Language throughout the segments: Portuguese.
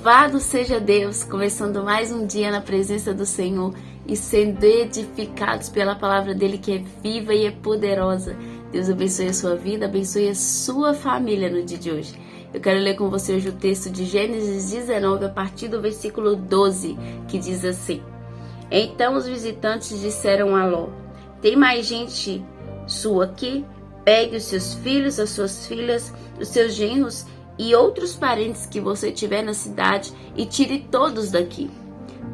Louvado seja Deus, começando mais um dia na presença do Senhor e sendo edificados pela palavra dele que é viva e é poderosa. Deus abençoe a sua vida, abençoe a sua família no dia de hoje. Eu quero ler com você hoje o texto de Gênesis 19, a partir do versículo 12, que diz assim: Então os visitantes disseram a Ló: Tem mais gente sua aqui? Pegue os seus filhos, as suas filhas, os seus genros e outros parentes que você tiver na cidade e tire todos daqui,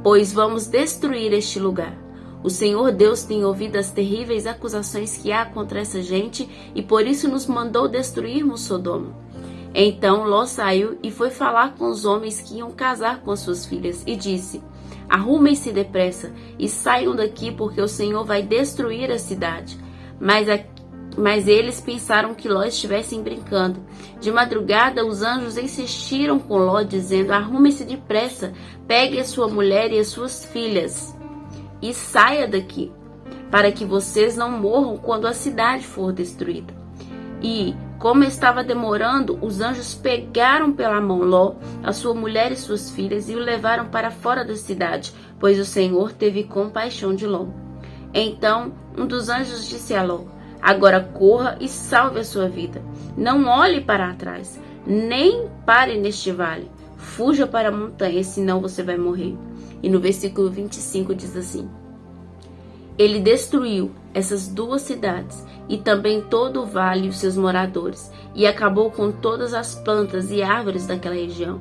pois vamos destruir este lugar. O Senhor Deus tem ouvido as terríveis acusações que há contra essa gente e por isso nos mandou destruirmos Sodoma. Então Ló saiu e foi falar com os homens que iam casar com as suas filhas e disse: Arrumem-se depressa e saiam daqui, porque o Senhor vai destruir a cidade. Mas eles pensaram que Ló estivesse brincando. De madrugada, os anjos insistiram com Ló, dizendo: Arrume-se depressa, pegue a sua mulher e as suas filhas e saia daqui, para que vocês não morram quando a cidade for destruída. E, como estava demorando, os anjos pegaram pela mão Ló, a sua mulher e suas filhas, e o levaram para fora da cidade, pois o Senhor teve compaixão de Ló. Então, um dos anjos disse a Ló: Agora corra e salve a sua vida. Não olhe para trás, nem pare neste vale. Fuja para a montanha, senão você vai morrer. E no versículo 25 diz assim: Ele destruiu essas duas cidades e também todo o vale e os seus moradores, e acabou com todas as plantas e árvores daquela região.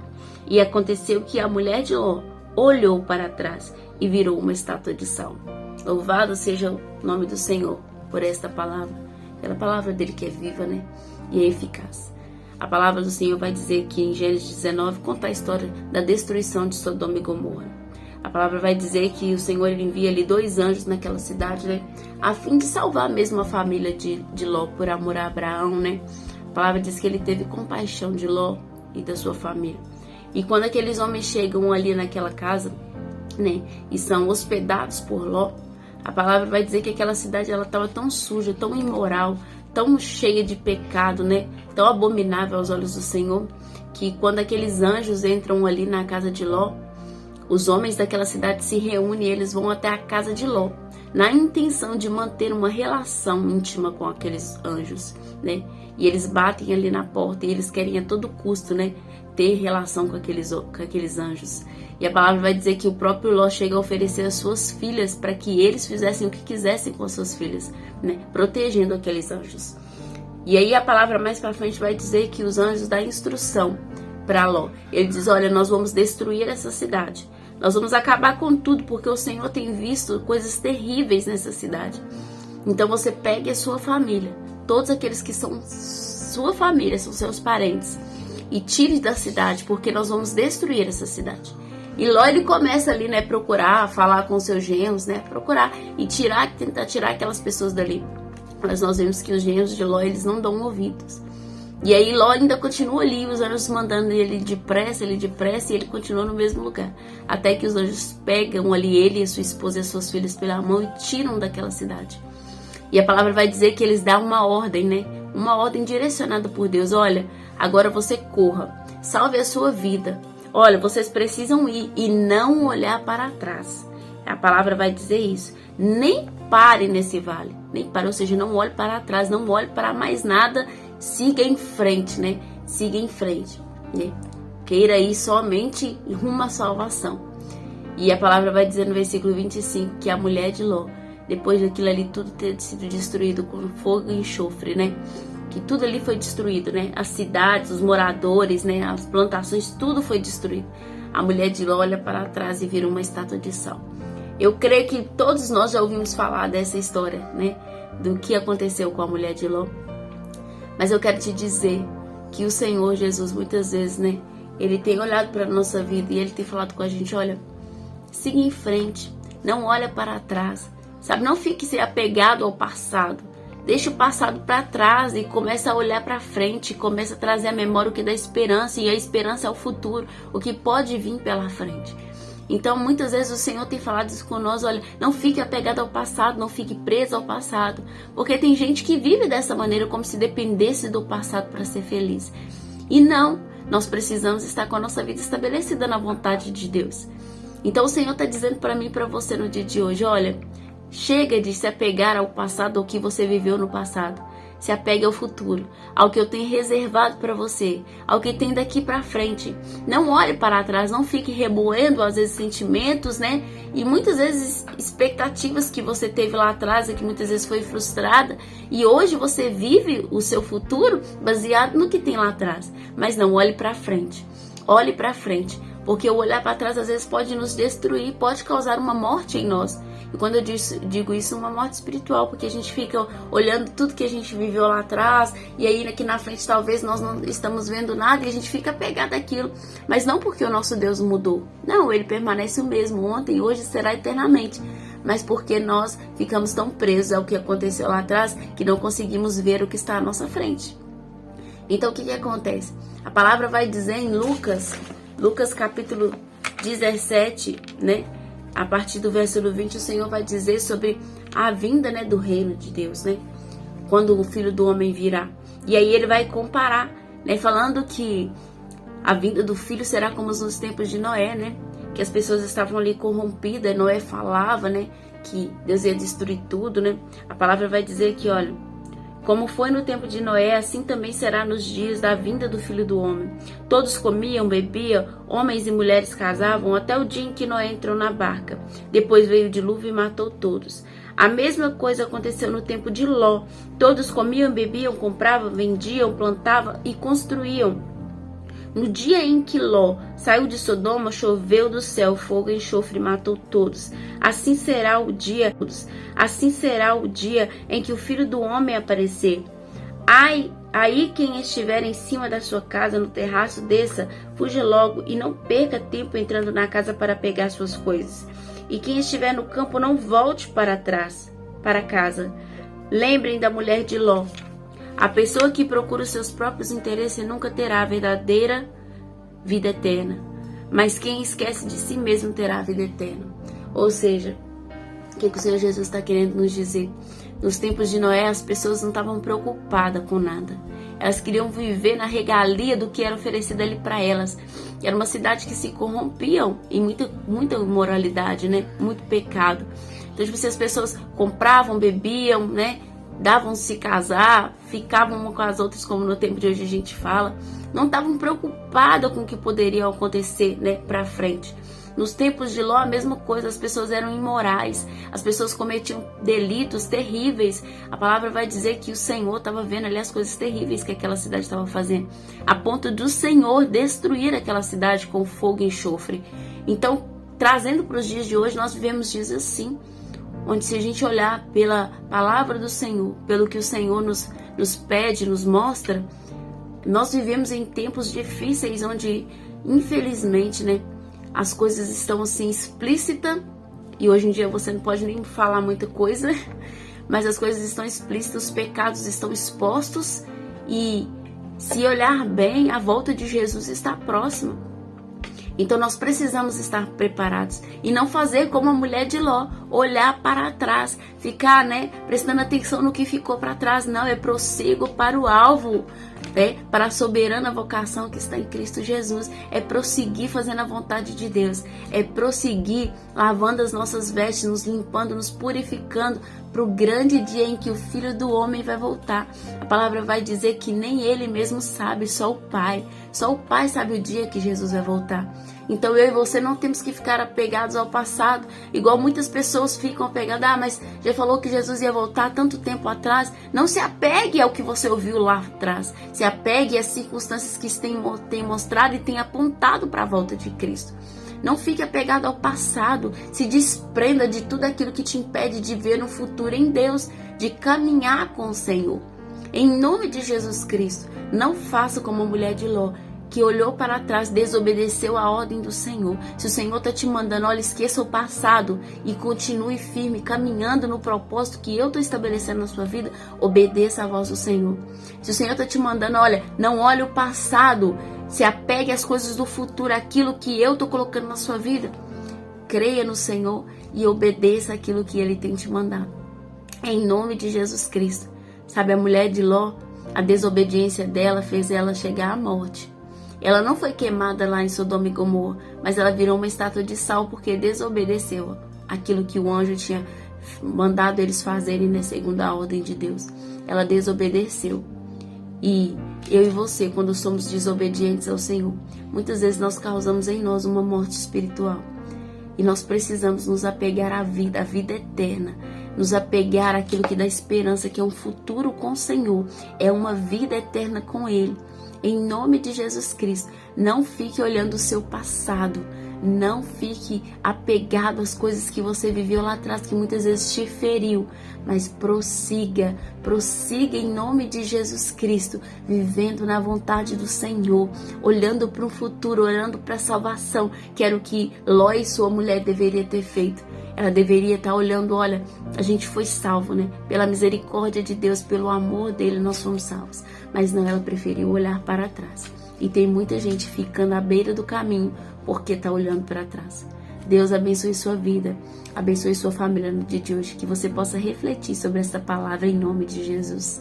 E aconteceu que a mulher de Ló olhou para trás e virou uma estátua de sal. Louvado seja o nome do Senhor por esta palavra, pela palavra dele que é viva, né? E é eficaz. A palavra do Senhor vai dizer que em Gênesis 19 conta a história da destruição de Sodoma e Gomorra. A palavra vai dizer que o Senhor envia ali 2 anjos naquela cidade, né? A fim de salvar mesmo a família de Ló por amor a Abraão, né? A palavra diz que ele teve compaixão de Ló e da sua família. E quando aqueles homens chegam ali naquela casa, né? E são hospedados por Ló, a palavra vai dizer que aquela cidade ela estava tão suja, tão imoral, tão cheia de pecado, né? Tão abominável aos olhos do Senhor, que quando aqueles anjos entram ali na casa de Ló, os homens daquela cidade se reúnem e eles vão até a casa de Ló, na intenção de manter uma relação íntima com aqueles anjos, né? E eles batem ali na porta e eles querem a todo custo, né? Ter relação com aqueles anjos. E a palavra vai dizer que o próprio Ló chega a oferecer as suas filhas para que eles fizessem o que quisessem com as suas filhas, né? Protegendo aqueles anjos. E aí a palavra mais para frente vai dizer que os anjos dão instrução para Ló. Ele diz: olha, nós vamos destruir essa cidade. Nós vamos acabar com tudo, porque o Senhor tem visto coisas terríveis nessa cidade. Então você pegue a sua família, todos aqueles que são sua família, são seus parentes, e tire da cidade, porque nós vamos destruir essa cidade. E Ló, ele começa ali, né, procurar, falar com seus genros, né, procurar e tentar tirar aquelas pessoas dali. Mas nós vemos que os genros de Ló, eles não dão ouvidos. E aí Ló ainda continua ali, os anjos mandando ele depressa, e ele continua no mesmo lugar. Até que os anjos pegam ali ele, a sua esposa e as suas filhas pela mão e tiram daquela cidade. E a palavra vai dizer que eles dão uma ordem, né? Uma ordem direcionada por Deus. Olha, agora você corra, salve a sua vida. Olha, vocês precisam ir e não olhar para trás. A palavra vai dizer isso. Nem pare nesse vale, nem pare, ou seja, não olhe para trás, não olhe para mais nada. Siga em frente, né? Siga em frente, né? Queira ir somente rumo à salvação. E a palavra vai dizer no versículo 25 que a mulher de Ló, depois daquilo ali tudo ter sido destruído com fogo e enxofre, né? Que tudo ali foi destruído, né? As cidades, os moradores, né? As plantações, tudo foi destruído. A mulher de Ló olha para trás e vira uma estátua de sal. Eu creio que todos nós já ouvimos falar dessa história, né? Do que aconteceu com a mulher de Ló. Mas eu quero te dizer que o Senhor Jesus, muitas vezes, né? Ele tem olhado para a nossa vida e ele tem falado com a gente: olha, siga em frente, não olha para trás, sabe? Não fique apegado ao passado. Deixa o passado para trás e começa a olhar para frente, começa a trazer à memória o que dá esperança, e a esperança é o futuro, o que pode vir pela frente. Então, muitas vezes o Senhor tem falado isso com nós: olha, não fique apegado ao passado, não fique preso ao passado. Porque tem gente que vive dessa maneira, como se dependesse do passado para ser feliz. E não, nós precisamos estar com a nossa vida estabelecida na vontade de Deus. Então o Senhor está dizendo para mim e para você no dia de hoje, olha, chega de se apegar ao passado, ao que você viveu no passado. Se apegue ao futuro, ao que eu tenho reservado para você, ao que tem daqui para frente. Não olhe para trás, não fique remoendo às vezes sentimentos, né? E muitas vezes expectativas que você teve lá atrás e que muitas vezes foi frustrada. E hoje você vive o seu futuro baseado no que tem lá atrás. Mas não olhe para frente. Olhe para frente, porque o olhar para trás às vezes pode nos destruir, pode causar uma morte em nós. E quando eu digo isso, uma morte espiritual, porque a gente fica olhando tudo que a gente viveu lá atrás, e aí aqui na frente talvez nós não estamos vendo nada, e a gente fica apegado àquilo. Mas não porque o nosso Deus mudou. Não, ele permanece o mesmo ontem, hoje será eternamente. Mas porque nós ficamos tão presos ao que aconteceu lá atrás, que não conseguimos ver o que está à nossa frente. Então o que acontece? A palavra vai dizer em Lucas capítulo 17, né? A partir do versículo 20, o Senhor vai dizer sobre a vinda, né, do reino de Deus, né? Quando o Filho do Homem virá. E aí ele vai comparar, né, falando que a vinda do Filho será como nos tempos de Noé, né? Que as pessoas estavam ali corrompidas, Noé falava, né, que Deus ia destruir tudo, né? A palavra vai dizer que, olha, como foi no tempo de Noé, assim também será nos dias da vinda do Filho do Homem. Todos comiam, bebiam, homens e mulheres casavam, até o dia em que Noé entrou na barca. Depois veio o dilúvio e matou todos. A mesma coisa aconteceu no tempo de Ló. Todos comiam, bebiam, compravam, vendiam, plantavam e construíam. No dia em que Ló saiu de Sodoma, choveu do céu fogo e enxofre e matou todos. Assim será o dia em que o Filho do Homem aparecer. Aí quem estiver em cima da sua casa, no terraço, desça, fuja logo e não perca tempo entrando na casa para pegar suas coisas. E quem estiver no campo, não volte para casa. Lembrem da mulher de Ló. A pessoa que procura os seus próprios interesses nunca terá a verdadeira vida eterna. Mas quem esquece de si mesmo terá a vida eterna. Ou seja, o que o Senhor Jesus está querendo nos dizer? Nos tempos de Noé, as pessoas não estavam preocupadas com nada. Elas queriam viver na regalia do que era oferecido ali para elas. Era uma cidade que se corrompiam em muita imoralidade, né? Muito pecado. Então, tipo, as pessoas compravam, bebiam, né? Davam-se casar, ficavam uma com as outras, como no tempo de hoje a gente fala. Não estavam preocupadas com o que poderia acontecer, né, para frente. Nos tempos de Ló, a mesma coisa, as pessoas eram imorais, as pessoas cometiam delitos terríveis. A palavra vai dizer que o Senhor estava vendo ali as coisas terríveis que aquela cidade estava fazendo, a ponto do Senhor destruir aquela cidade com fogo e enxofre. Então, trazendo para os dias de hoje, nós vivemos dias assim, onde se a gente olhar pela palavra do Senhor, pelo que o Senhor nos pede, nos mostra, nós vivemos em tempos difíceis, onde, infelizmente, né, as coisas estão assim explícitas, e hoje em dia você não pode nem falar muita coisa, mas as coisas estão explícitas, os pecados estão expostos, e se olhar bem, a volta de Jesus está próxima. Então nós precisamos estar preparados e não fazer como a mulher de Ló, olhar para trás, ficar, né, prestando atenção no que ficou para trás. Não, é prossigo para o alvo, né, para a soberana vocação que está em Cristo Jesus. É prosseguir fazendo a vontade de Deus, é prosseguir lavando as nossas vestes, nos limpando, nos purificando para o grande dia em que o Filho do Homem vai voltar. A palavra vai dizer que nem ele mesmo sabe, só o Pai. Só o Pai sabe o dia que Jesus vai voltar. Então eu e você não temos que ficar apegados ao passado, igual muitas pessoas ficam apegadas. Mas já falou que Jesus ia voltar tanto tempo atrás. Não se apegue ao que você ouviu lá atrás. Se apegue às circunstâncias que têm mostrado e têm apontado para a volta de Cristo. Não fique apegado ao passado. Se desprenda de tudo aquilo que te impede de ver um futuro em Deus, de caminhar com o Senhor. Em nome de Jesus Cristo, não faça como a mulher de Ló, que olhou para trás, desobedeceu a ordem do Senhor. Se o Senhor está te mandando, olha, esqueça o passado e continue firme, caminhando no propósito que eu estou estabelecendo na sua vida, obedeça a voz do Senhor. Se o Senhor está te mandando, olha, não olhe o passado, se apegue às coisas do futuro, aquilo que eu estou colocando na sua vida, creia no Senhor e obedeça aquilo que Ele tem te mandado. Em nome de Jesus Cristo. Sabe, a mulher de Ló, a desobediência dela fez ela chegar à morte. Ela não foi queimada lá em Sodoma e Gomorra, mas ela virou uma estátua de sal porque desobedeceu aquilo que o anjo tinha mandado eles fazerem, né, segundo a ordem de Deus. Ela desobedeceu. E eu e você, quando somos desobedientes ao Senhor, muitas vezes nós causamos em nós uma morte espiritual. E nós precisamos nos apegar à vida eterna, nos apegar àquilo que dá esperança, que é um futuro com o Senhor, é uma vida eterna com Ele. Em nome de Jesus Cristo, não fique olhando o seu passado, não fique apegado às coisas que você viveu lá atrás, que muitas vezes te feriu, mas prossiga em nome de Jesus Cristo, vivendo na vontade do Senhor, olhando para o futuro, olhando para a salvação, que era o que Ló e sua mulher deveria ter feito. Ela deveria estar olhando, olha, a gente foi salvo, né? Pela misericórdia de Deus, pelo amor dele, nós fomos salvos. Mas não, ela preferiu olhar para trás. E tem muita gente ficando à beira do caminho porque está olhando para trás. Deus abençoe sua vida, abençoe sua família no dia de hoje, que você possa refletir sobre essa palavra em nome de Jesus.